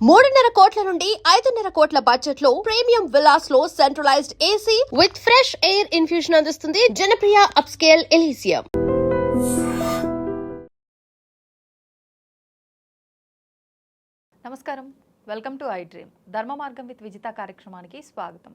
3.5 కోట్ల నుండి 5.5 కోట్ల బడ్జెట్ లో ప్రీమియం విల్లాస్ లో centralised AC with fresh air infusion అందిస్తుంది జనప్రియ అప్స్కేల్ ఎలీసియం. నమస్కారం, వెల్కమ్ టు ఐ డ్రీమ్. ధర్మ మార్గం విత్ విజిత కార్యక్రమానికి స్వాగతం.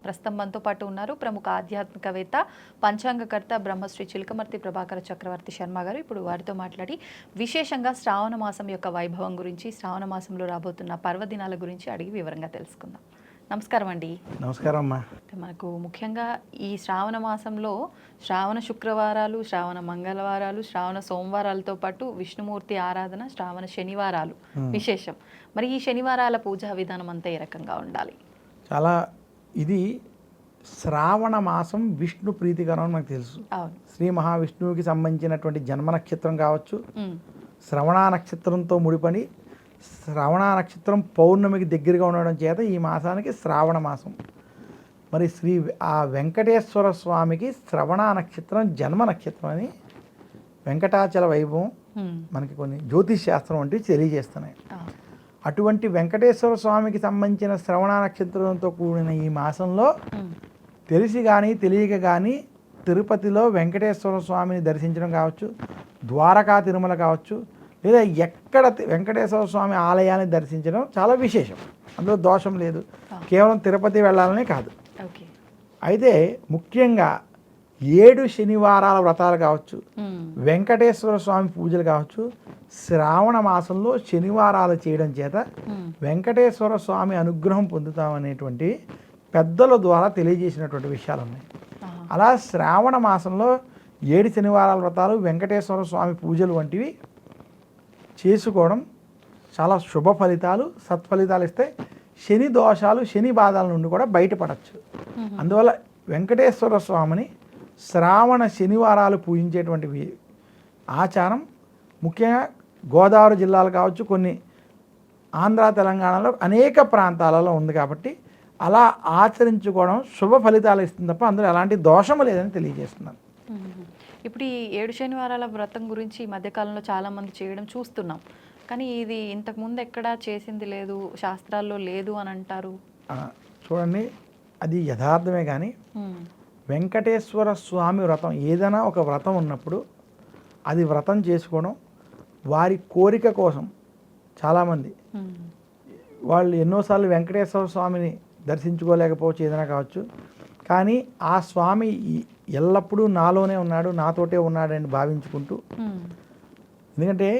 ప్రస్తుతం మనతో పాటు ఉన్నారు ప్రముఖ ఆధ్యాత్మికవేత్త, పంచాంగకర్త బ్రహ్మశ్రీ చిలకమర్తి ప్రభాకర చక్రవర్తి శర్మ గారు. ఇప్పుడు వారితో మాట్లాడి విశేషంగా శ్రావణ మాసం యొక్క వైభవం గురించి, శ్రావణ మాసంలో రాబోతున్న పర్వదినాల గురించి అడిగి వివరంగా తెలుసుకుందాం. నమస్కారం అండి. నమస్కారం అమ్మా. మనకు ముఖ్యంగా ఈ శ్రావణ మాసంలో శ్రావణ శుక్రవారాలు, శ్రావణ మంగళవారాలు, శ్రావణ సోమవారాలతో పాటు విష్ణుమూర్తి ఆరాధన, శ్రావణ శనివారాలు విశేషం. మరి ఈ శనివారాల పూజా విధానం అంతా ఏ రకంగా ఉండాలి? చాలా ఇది శ్రావణ మాసం విష్ణు ప్రీతికరం అని నాకు తెలుసు. శ్రీ మహావిష్ణువుకి సంబంధించినటువంటి జన్మ నక్షత్రం కావచ్చు, శ్రవణ నక్షత్రంతో ముడిపడి శ్రవణ నక్షత్రం పౌర్ణమికి దగ్గరగా ఉండడం చేత ఈ మాసానికి శ్రావణ మాసం. మరి ఆ వెంకటేశ్వర స్వామికి శ్రవణ నక్షత్రం జన్మ నక్షత్రం అని వెంకటాచల వైభవం మనకి కొన్ని జ్యోతిష్ శాస్త్రం వంటివి తెలియజేస్తున్నాయి. అటువంటి వెంకటేశ్వర స్వామికి సంబంధించిన శ్రవణ నక్షత్రంతో కూడిన ఈ మాసంలో తెలిసి కానీ తెలియక కానీ తిరుపతిలో వెంకటేశ్వర స్వామిని దర్శించడం కావచ్చు, ద్వారకా తిరుమల కావచ్చు, లేదా ఎక్కడ వెంకటేశ్వర స్వామి ఆలయాన్ని దర్శించడం చాలా విశేషం. అందులో దోషం లేదు. కేవలం తిరుపతి వెళ్ళాలనే కాదు. అయితే ముఖ్యంగా 7 శనివారాల వ్రతాలు కావచ్చు, వెంకటేశ్వర స్వామి పూజలు కావచ్చు, శ్రావణ మాసంలో శనివారాలు చేయడం చేత వెంకటేశ్వర స్వామి అనుగ్రహం పొందుతామనేటువంటి పెద్దల ద్వారా తెలియజేసినటువంటి విషయాలు ఉన్నాయి. అలా శ్రావణ మాసంలో 7 శనివారాల వ్రతాలు, వెంకటేశ్వర స్వామి పూజలు వంటివి చేసుకోవడం చాలా శుభ ఫలితాలు, సత్ఫలితాలు ఇస్తాయి. శని దోషాలు, శని బాధల నుండి కూడా బయటపడవచ్చు. అందువల్ల వెంకటేశ్వర స్వామిని శ్రావణ శనివారాలు పూజించేటువంటి ఆచారం ముఖ్యంగా గోదావరి జిల్లాలు కావచ్చు, కొన్ని ఆంధ్ర తెలంగాణలో అనేక ప్రాంతాలలో ఉంది. కాబట్టి అలా ఆచరించుకోవడం శుభ ఫలితాలు ఇస్తుంది తప్ప అందులో ఎలాంటి దోషము లేదని తెలియజేస్తున్నాను. ఇప్పుడు ఈ 7 శనివారాల వ్రతం గురించి ఈ మధ్యకాలంలో చాలామంది చేయడం చూస్తున్నాం. కానీ ఇది ఇంతకుముందు ఎక్కడా చేసింది లేదు, శాస్త్రాల్లో లేదు అని అంటారు. చూడండి, అది యథార్థమే. కానీ వెంకటేశ్వర స్వామి వ్రతం, ఏదైనా ఒక వ్రతం ఉన్నప్పుడు అది వ్రతం చేసుకోవడం వారి కోరిక కోసం. చాలామంది వాళ్ళు ఎన్నోసార్లు వెంకటేశ్వర స్వామిని దర్శించుకోలేకపోవచ్చు, ఏదైనా కావచ్చు. కానీ ఆ స్వామి ఎల్లప్పుడూ నాలోనే ఉన్నాడు, నాతోటే ఉన్నాడని భావించుకుంటూ, ఎందుకంటే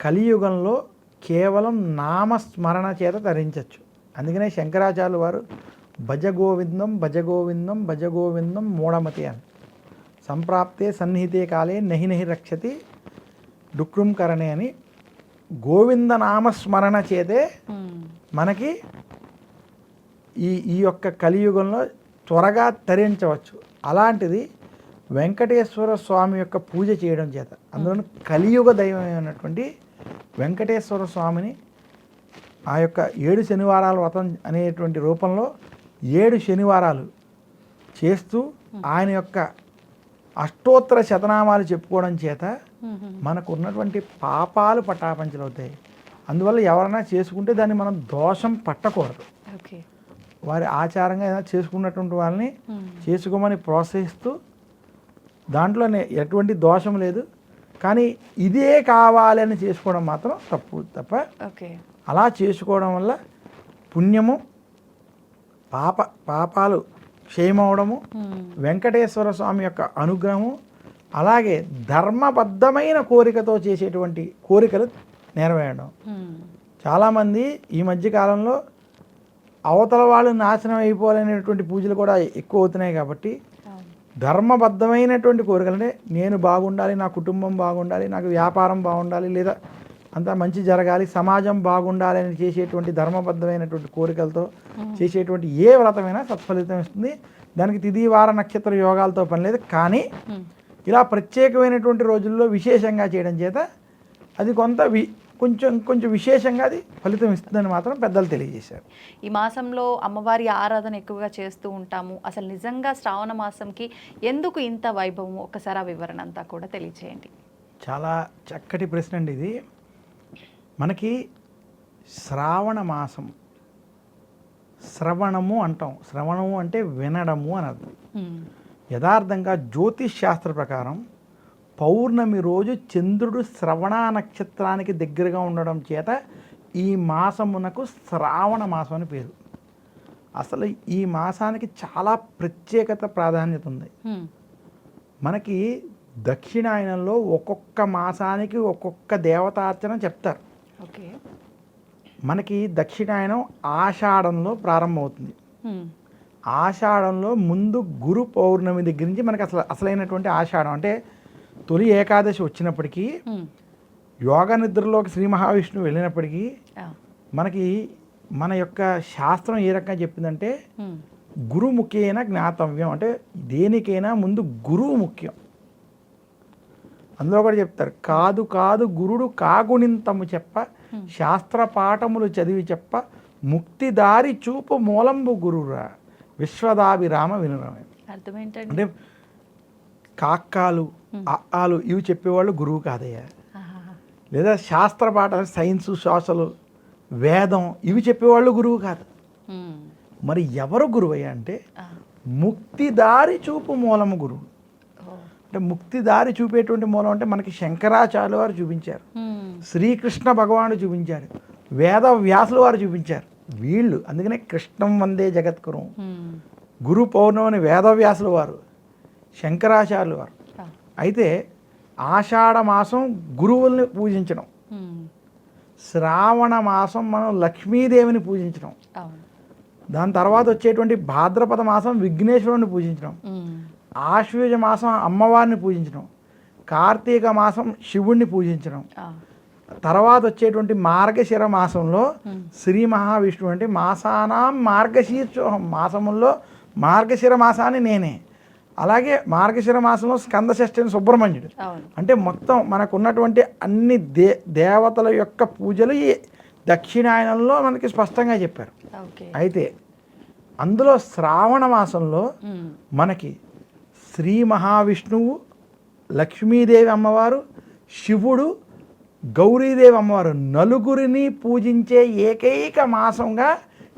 కలియుగంలో కేవలం నామస్మరణ చేత తరించవచ్చు. అందుకనే శంకరాచార్యులు వారు భజగోవిందం భజగోవిందం భజగోవిందం మూఢమతి అని, సంప్రాప్తే సన్నిహితే కాలే నహి నహి రక్షతి డుక్రుం కరణే అని, గోవింద నామస్మరణ చేతే మనకి ఈ యొక్క కలియుగంలో త్వరగా తరించవచ్చు. అలాంటిది వెంకటేశ్వర స్వామి యొక్క పూజ చేయడం చేత, అందులో కలియుగ దైవమైనటువంటి వెంకటేశ్వర స్వామిని ఆ యొక్క 7 శనివారాల వ్రతం అనేటువంటి రూపంలో 7 శనివారాలు చేస్తూ ఆయన యొక్క అష్టోత్తర శతనామాలు చెప్పుకోవడం చేత మనకు ఉన్నటువంటి పాపాలు పటాపంచలవుతాయి. అందువల్ల ఎవరైనా చేసుకుంటే దాన్ని మనం దోషం పట్టకూడదు. వారి ఆచారంగా ఏదైనా చేసుకున్నటువంటి వాళ్ళని చేసుకోమని ప్రోత్సహిస్తూ, దాంట్లోనే ఎటువంటి దోషం లేదు. కానీ ఇదే కావాలని చేసుకోవడం మాత్రం తప్ప అలా చేసుకోవడం వల్ల పుణ్యము, పాపాలు క్షయమవడము, వెంకటేశ్వర స్వామి యొక్క అనుగ్రహము, అలాగే ధర్మబద్ధమైన కోరికతో చేసేటువంటి కోరికలు నెరవేరడం. చాలామంది ఈ మధ్యకాలంలో అవతల వాళ్ళు నాశనం అయిపోవాలనేటువంటి పూజలు కూడా ఎక్కువ అవుతున్నాయి. కాబట్టి ధర్మబద్ధమైనటువంటి కోరికలు అంటే నేను బాగుండాలి, నా కుటుంబం బాగుండాలి, నాకు వ్యాపారం బాగుండాలి, లేదా అంతా మంచి జరగాలి, సమాజం బాగుండాలి అని చేసేటువంటి ధర్మబద్ధమైనటువంటి కోరికలతో చేసేటువంటి ఏ వ్రతమైనా సత్ఫలితం ఇస్తుంది. దానికి తిథి వార నక్షత్ర యోగాలతో పని లేదు. కానీ ఇలా ప్రత్యేకమైనటువంటి రోజుల్లో విశేషంగా చేయడం చేత అది కొంచెం విశేషంగా అది ఫలితం ఇస్తుందని మాత్రం పెద్దలు తెలియజేశారు. ఈ మాసంలో అమ్మవారి ఆరాధన ఎక్కువగా చేస్తూ ఉంటాము. అసలు నిజంగా శ్రావణ మాసంకి ఎందుకు ఇంత వైభవం, ఒక్కసారి ఆ వివరణ అంతా కూడా తెలియచేయండి. చాలా చక్కటి ప్రశ్న అండి ఇది. మనకి శ్రావణ మాసం, శ్రవణము అంటాం. శ్రవణము అంటే వినడము అని అర్థం. యథార్థంగా జ్యోతిష్ శాస్త్ర ప్రకారం పౌర్ణమి రోజు చంద్రుడు శ్రవణ నక్షత్రానికి దగ్గరగా ఉండడం చేత ఈ మాసమునకు శ్రావణ మాసం అని పేరు. అసలు ఈ మాసానికి చాలా ప్రత్యేకత ప్రాధాన్యత ఉంది. మనకి దక్షిణాయనంలో ఒక్కొక్క మాసానికి ఒక్కొక్క దేవతార్చన చెప్తారు. ఓకే. మనకి దక్షిణాయనం ఆషాఢంలో ప్రారంభమవుతుంది. ఆషాఢంలో ముందు గురు పౌర్ణమి దగ్గర నుంచి మనకి అసలైనటువంటి ఆషాఢం అంటే తొలి ఏకాదశి వచ్చినప్పటికీ, యోగ నిద్రలోకి శ్రీ మహావిష్ణువు వెళ్ళినప్పటికీ మనకి మన యొక్క శాస్త్రం ఏ రకంగా చెప్పిందంటే గురుముఖేన జ్ఞాతవ్యం, అంటే దేనికైనా ముందు గురువు ముఖ్యం. అందులో కూడా చెప్తారు, కాదు కాదు గురుడు కాగుణింతము చెప్ప, శాస్త్ర పాఠములు చదివి చెప్ప, ముక్తిదారి చూపు మూలంబు గురురా, విశ్వదాభిరామ వినురమే. అర్థం ఏంటంటే అంటే కాక్కాలు ఆలు ఇవి చెప్పేవాళ్ళు గురువు కాదయ్యా. లేదా శాస్త్ర పాఠాలు, సైన్సు, సోషల్, వేదం ఇవి చెప్పేవాళ్ళు గురువు కాదు. మరి ఎవరు గురువయ్యా అంటే ముక్తిదారి చూపు మూలము గురువు. అంటే ముక్తిదారి చూపేటువంటి మూలం అంటే మనకి శంకరాచార్యుల వారు చూపించారు, శ్రీకృష్ణ భగవానుడు చూపించారు, వేద వ్యాసులు వారు చూపించారు. వీళ్ళు అందుకనే కృష్ణం వందే జగద్గురు, గురు పౌర్ణమిని వేదవ్యాసులు వారు, శంకరాచార్యులు వారు. అయితే ఆషాఢ మాసం గురువుల్ని పూజించడం, శ్రావణ మాసం మనం లక్ష్మీదేవిని పూజించడం, దాని తర్వాత వచ్చేటువంటి భాద్రపద మాసం విఘ్నేశ్వరుని పూజించడం, ఆశ్వయుజ మాసం అమ్మవారిని పూజించడం, కార్తీక మాసం శివుణ్ణి పూజించడం, తర్వాత వచ్చేటువంటి మార్గశిర మాసంలో శ్రీ మహావిష్ణువు అంటే మాసానాం మార్గశీర్షోహం, మాసముల్లో మార్గశిర మాసాన్ని నేనే. అలాగే మార్గశిర మాసంలో స్కందషష్ఠిని సుబ్రహ్మణ్యుడు. అంటే మొత్తం మనకు ఉన్నటువంటి అన్ని దేవతల యొక్క పూజలు ఈ దక్షిణాయనంలో మనకి స్పష్టంగా చెప్పారు. అయితే అందులో శ్రావణ మాసంలో మనకి శ్రీ మహావిష్ణువు, లక్ష్మీదేవి అమ్మవారు, శివుడు, గౌరీదేవి అమ్మవారు నలుగురిని పూజించే ఏకైక మాసంగా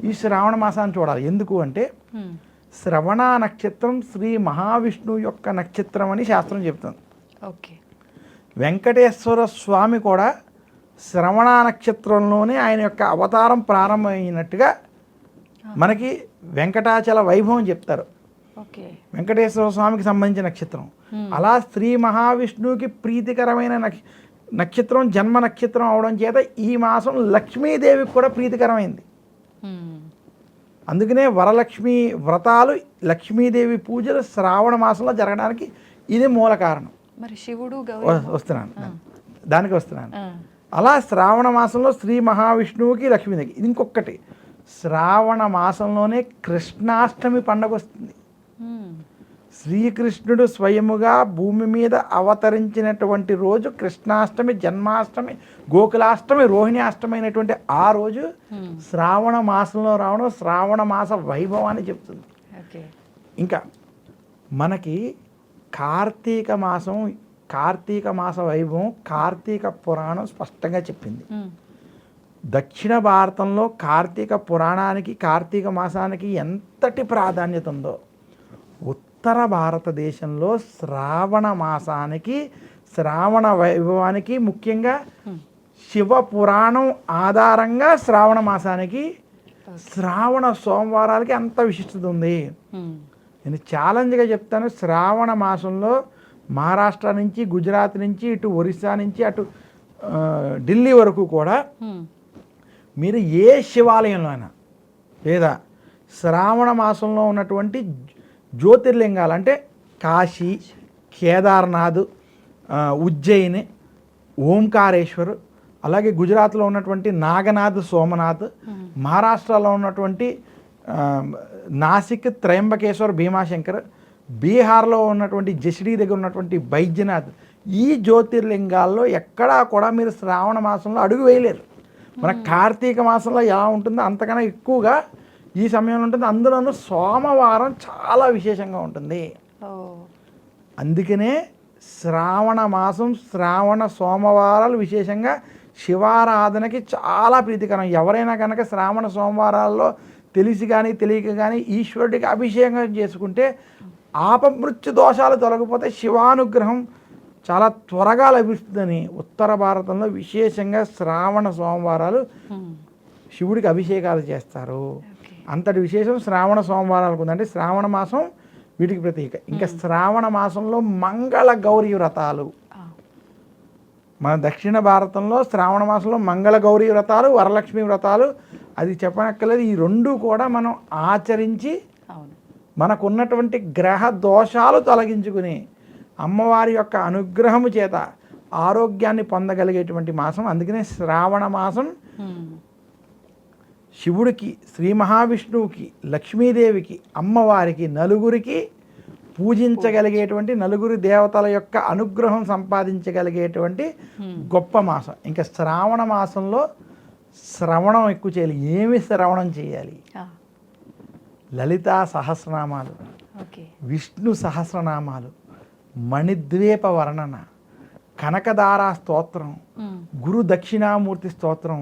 ఈ శ్రావణ మాసాన్ని చూడాలి. ఎందుకు అంటే శ్రవణ నక్షత్రం శ్రీ మహావిష్ణువు యొక్క నక్షత్రం అని శాస్త్రం చెప్తుంది. ఓకే. వెంకటేశ్వర స్వామి కూడా శ్రవణ నక్షత్రంలోనే ఆయన యొక్క అవతారం ప్రారంభమైనట్టుగా మనకి వెంకటాచల వైభవం చెప్తారు. వెంకటేశ్వర స్వామికి సంబంధించిన నక్షత్రం. అలా శ్రీ మహావిష్ణువుకి ప్రీతికరమైన నక్షత్రం జన్మ నక్షత్రం అవడం చేత ఈ మాసం లక్ష్మీదేవికి కూడా ప్రీతికరమైంది. అందుకనే వరలక్ష్మి వ్రతాలు, లక్ష్మీదేవి పూజలు శ్రావణ మాసంలో జరగడానికి ఇది మూల కారణం. మరి శివుడు దానికి వస్తున్నాను. అలా శ్రావణ మాసంలో శ్రీ మహావిష్ణువుకి, లక్ష్మీదేవికి. ఇది ఇంకొకటి, శ్రావణ మాసంలోనే కృష్ణాష్టమి పండుగ వస్తుంది. శ్రీకృష్ణుడు స్వయముగా భూమి మీద అవతరించినటువంటి రోజు కృష్ణాష్టమి, జన్మాష్టమి, గోకులాష్టమి, రోహిణి అష్టమి అయినటువంటి ఆ రోజు శ్రావణ మాసంలో రావడం శ్రావణ మాస వైభవాన్ని చెప్తుంది. ఇంకా మనకి కార్తీక మాస వైభవం కార్తీక పురాణం స్పష్టంగా చెప్పింది. దక్షిణ భారతంలో కార్తీక పురాణానికి, కార్తీక మాసానికి ఎంతటి ప్రాధాన్యత ఉందో, ఉత్తర భారతదేశంలో శ్రావణ మాసానికి, శ్రావణ వైభవానికి, ముఖ్యంగా శివ పురాణం ఆధారంగా శ్రావణ మాసానికి, శ్రావణ సోమవారాలకి అంత విశిష్టత ఉంది. నేను ఛాలెంజ్గా చెప్తాను, శ్రావణ మాసంలో మహారాష్ట్ర నుంచి, గుజరాత్ నుంచి, ఇటు ఒరిస్సా నుంచి, అటు ఢిల్లీ వరకు కూడా మీరు ఏ శివాలయంలో అయినా, లేదా శ్రావణ మాసంలో ఉన్నటువంటి జ్యోతిర్లింగాలు అంటే కాశీ, కేదార్నాథ్, ఉజ్జయిని, ఓంకారేశ్వర్, అలాగే గుజరాత్లో ఉన్నటువంటి నాగనాథ్, సోమనాథ్, మహారాష్ట్రలో ఉన్నటువంటి నాసిక్, త్రయంబకేశ్వర్, భీమాశంకర్, బీహార్లో ఉన్నటువంటి జసిడీ దగ్గర ఉన్నటువంటి బైద్యనాథ్, ఈ జ్యోతిర్లింగాల్లో ఎక్కడా కూడా మీరు శ్రావణ మాసంలో అడుగు వేయలేరు. మన కార్తీక మాసంలో ఎలా ఉంటుందో అంతకన్నా ఎక్కువగా ఈ సమయంలో ఉంటుంది. అందులోనూ సోమవారం చాలా విశేషంగా ఉంటుంది. అందుకనే శ్రావణ మాసం శ్రావణ సోమవారాలు విశేషంగా శివారాధనకి చాలా ప్రీతికరం. ఎవరైనా కనుక శ్రావణ సోమవారాల్లో తెలిసి కానీ తెలియక కానీ ఈశ్వరుడికి అభిషేకం చేసుకుంటే ఆపమృత్యు దోషాలు తొలగిపోతే శివానుగ్రహం చాలా త్వరగా లభిస్తుందని ఉత్తర భారతంలో విశేషంగా శ్రావణ సోమవారాలు శివుడికి అభిషేకాలు చేస్తారు. అంతటి విశేషం శ్రావణ సోమవారాలకు ఉందంటే శ్రావణ మాసం వీటికి ప్రతీక. ఇంకా శ్రావణ మాసంలో మంగళ గౌరీ వ్రతాలు, మన దక్షిణ భారతంలో శ్రావణ మాసంలో మంగళ గౌరీ వ్రతాలు, వరలక్ష్మి వ్రతాలు, అది చెప్పనక్కర్లేదు. ఈ రెండు కూడా మనం ఆచరించి మనకున్నటువంటి గ్రహ దోషాలు తొలగించుకుని అమ్మవారి యొక్క అనుగ్రహము చేత ఆరోగ్యాన్ని పొందగలిగేటువంటి మాసం. అందుకనే శ్రావణ మాసం శివుడికి, శ్రీ మహావిష్ణువుకి, లక్ష్మీదేవికి, అమ్మవారికి, నలుగురికి పూజించగలిగేటువంటి, నలుగురి దేవతల యొక్క అనుగ్రహం సంపాదించగలిగేటువంటి గొప్ప మాసం. ఇంకా శ్రావణ మాసంలో శ్రవణం ఎక్కువ చేయాలి. ఏమి శ్రవణం చేయాలి? లలితా సహస్రనామాలు, విష్ణు సహస్రనామాలు, మణిద్వీప వర్ణన, కనకదారా స్తోత్రం, గురు దక్షిణామూర్తి స్తోత్రం,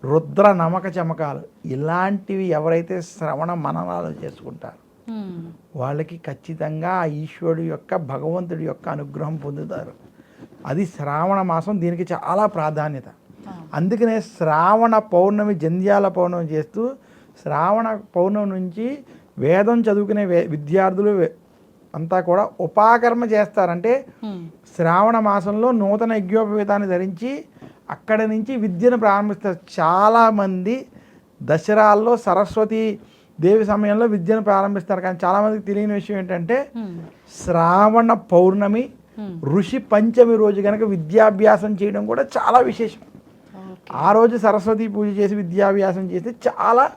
రుద్ర నమక చమకాలు, ఇలాంటివి ఎవరైతే శ్రవణ మననాలు చేసుకుంటారో వాళ్ళకి ఖచ్చితంగా ఆ ఈశ్వరుడు యొక్క, భగవంతుడి యొక్క అనుగ్రహం పొందుతారు. అది శ్రావణ మాసం, దీనికి చాలా ప్రాధాన్యత. అందుకనే శ్రావణ పౌర్ణమి, జంధ్యాల పౌర్ణమి చేస్తూ శ్రావణ పౌర్ణమి నుంచి వేదం చదువుకునే విద్యార్థులు అంతా కూడా ఉపాకర్మ చేస్తారంటే శ్రావణ మాసంలో నూతన యజ్ఞోపవీతాన్ని ధరించి అక్కడి నుంచి విద్యను ప్రారంభిస్తారు. చాలామంది దసరాల్లో సరస్వతి దేవి సమయంలో విద్యను ప్రారంభిస్తారు. కానీ చాలామందికి తెలియని విషయం ఏంటంటే శ్రావణ పౌర్ణమి ఋషి పంచమి రోజు కనుక విద్యాభ్యాసం చేయడం కూడా చాలా విశేషం. ఆ రోజు సరస్వతి పూజ చేసి విద్యాభ్యాసం చేస్తే చాలా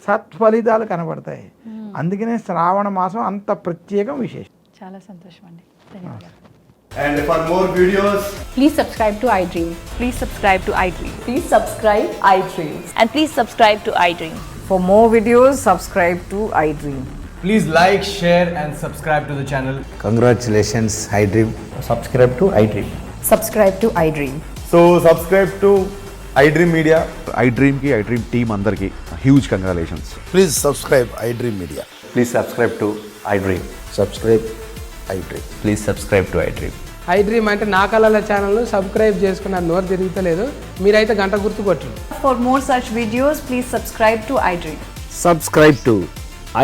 సత్ఫలితాలు కనబడతాయి. అందుకనే శ్రావణ మాసం అంత ప్రత్యేకం, విశేషం. చాలా సంతోషం అండి, ధన్యవాదాలు. And for more videos, Please subscribe to iDream. Please subscribe to iDream. Please subscribe iDream. And please subscribe to iDream. For more videos, subscribe to iDream. please like, share and subscribe to the channel. Congratulations, iDream. Subscribe to iDream. Subscribe to iDream. So subscribe to iDream Media. iDream ki iDream team andarki huge congratulations. Please subscribe iDream Media. Please subscribe to iDream. Subscribe iDream. Please subscribe to iDream. iDream అంటే నా కళల ఛానల్ను subscribe చేసుకున్నారు, నోరు తిరుగుతలేదు. మీరైతే గంట గుర్తు కొట్టండి. For more such videos, please subscribe to iDream. Subscribe to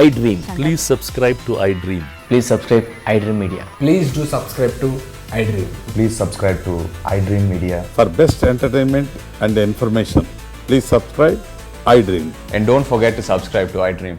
iDream. Please subscribe to iDream. Please subscribe iDream Media. Please do subscribe to iDream. Please subscribe to iDream Media. For best entertainment and information, please subscribe iDream. And don't forget to subscribe to iDream.